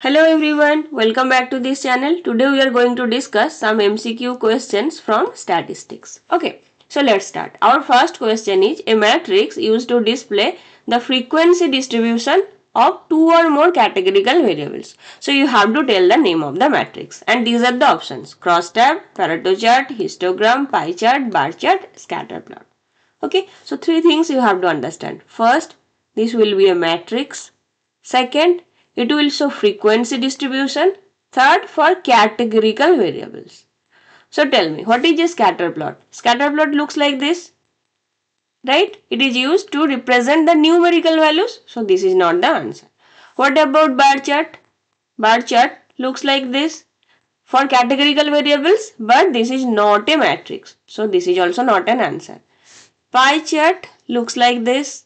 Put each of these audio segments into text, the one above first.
Hello everyone, welcome back to this channel. Today we are going to discuss some MCQ questions from statistics. Okay, so let's start. Our first question is a matrix used to display the frequency distribution of two or more categorical variables. So you have to tell the name of the matrix and these are the options: crosstab, Pareto chart, histogram, pie chart, bar chart, scatter plot. Okay, so three things you have to understand. First, this will be a matrix. Second, it will show frequency distribution. Third, for categorical variables. So tell me, what is a scatter plot? Scatter plot looks like this, right? It is used to represent the numerical values. So this is not the answer. What about bar chart? Bar chart looks like this for categorical variables, but this is not a matrix. So this is also not an answer. Pie chart looks like this,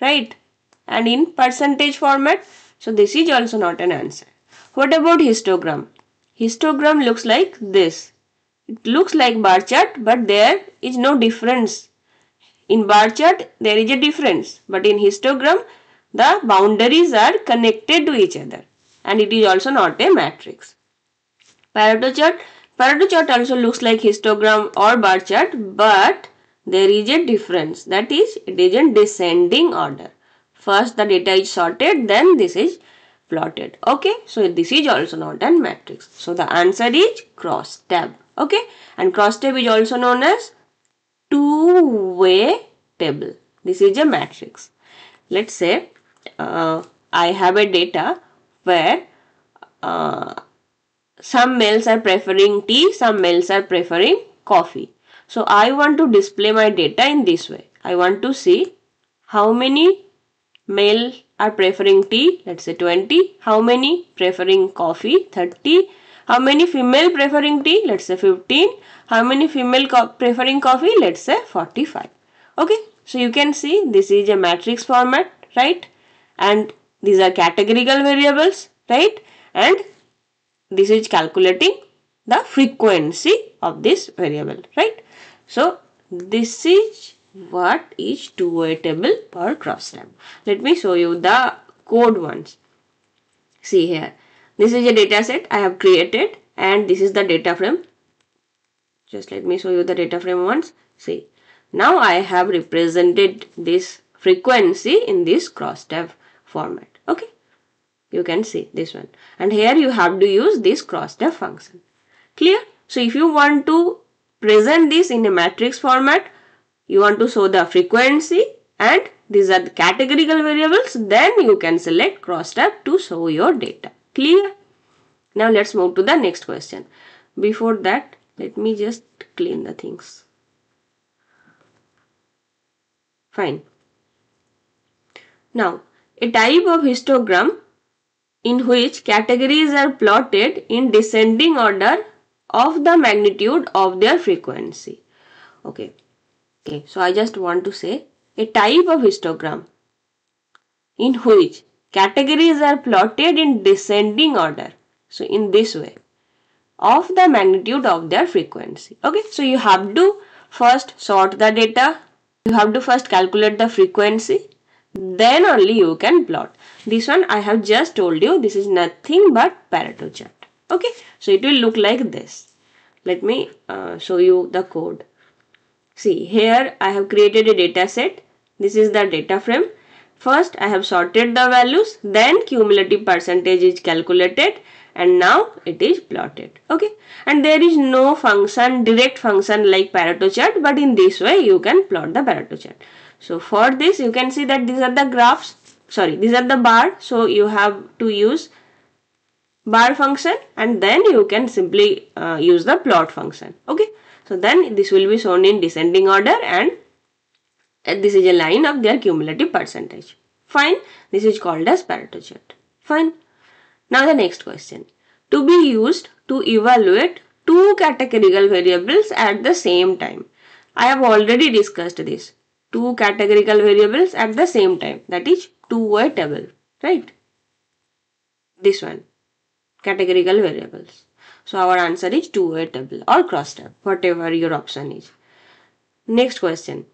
right? And in percentage format. So this is also not an answer. What about histogram? Histogram looks like this. It looks like bar chart, but there is no difference. In bar chart, there is a difference, but in histogram, the boundaries are connected to each other, and it is also not a matrix. Pareto chart also looks like histogram or bar chart, but there is a difference. That is, it is in descending order. First the data is sorted, then this is plotted. Okay, so this is also not a matrix. So the answer is crosstab. Okay, and crosstab is also known as two-way table. This is a matrix. Let's say I have a data where some males are preferring tea, some males are preferring coffee. So I want to display my data in this way. I want to see how many male are preferring tea, let's say 20, how many preferring coffee, 30, how many female preferring tea, let's say 15, how many female preferring coffee, let's say 45. Okay, so you can see this is a matrix format, right? And these are categorical variables, right? And this is calculating the frequency of this variable, right? So this is what is two-way table or crosstab. Let me show you the code once. See here, this is a data set I have created and this is the data frame. Just let me show you the data frame once. See, now I have represented this frequency in this crosstab format. Okay, you can see this one, and here you have to use this crosstab function. Clear? So if you want to present this in a matrix format, you want to show the frequency and these are the categorical variables, then you can select crosstab to show your data. Clear? Now let's move to the next question. Before that, let me just clean the things. Fine. Now, a type of histogram in which categories are plotted in descending order of the magnitude of their frequency. Okay, so I just want to say a type of histogram in which categories are plotted in descending order. So in this way, of the magnitude of their frequency. Okay, so you have to first sort the data, you have to first calculate the frequency, then only you can plot. This one I have just told you, this is nothing but Pareto chart. Okay, so it will look like this. Let me show you the code. See, here I have created a data set. This is the data frame. First I have sorted the values, then cumulative percentage is calculated and now it is plotted. Okay, and there is no function, direct function like Pareto chart, but in this way you can plot the Pareto chart. So for this you can see that these are the graphs, these are the bar. So you have to use bar function and then you can simply use the plot function. Okay, so then this will be shown in descending order and this is a line of their cumulative percentage. Fine, this is called as Pareto chart. Fine. Now the next question. To be used to evaluate two categorical variables at the same time. I have already discussed this. Two categorical variables at the same time. That is two-way table. Right? This one. Categorical variables. So our answer is two-way table or crosstab. Whatever your option is. Next question.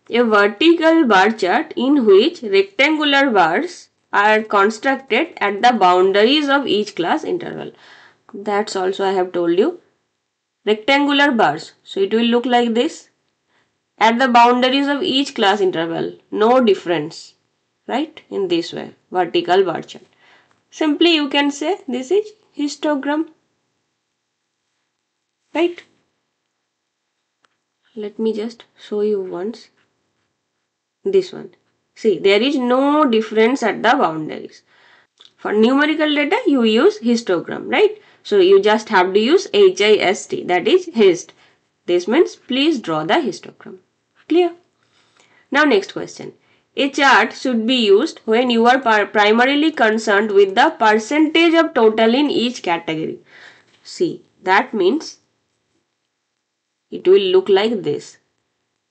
A vertical bar chart in which rectangular bars are constructed at the boundaries of each class interval. That's also I have told you. Rectangular bars. So it will look like this. At the boundaries of each class interval. No difference. Right? In this way. Vertical bar chart. Simply you can say this is histogram. Right? Let me just show you once. This one. See, there is no difference at the boundaries. For numerical data, you use histogram, right? So you just have to use HIST, that is hist. This means please draw the histogram. Clear? Now next question. A chart should be used when you are primarily concerned with the percentage of total in each category. See, that means it will look like this.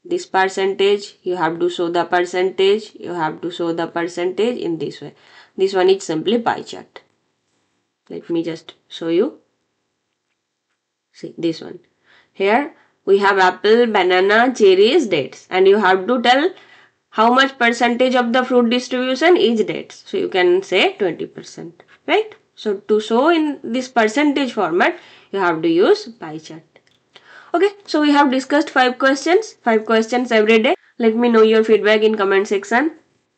This percentage, you have to show the percentage, you have to show the percentage in this way. This one is simply pie chart. Let me just show you. See this one. Here we have apple, banana, cherries, dates, and you have to tell how much percentage of the fruit distribution is dates. So you can say 20%, right? So to show in this percentage format, you have to use pie chart. Okay, so we have discussed 5 questions every day. Let me know your feedback in comment section.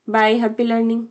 Bye, happy learning.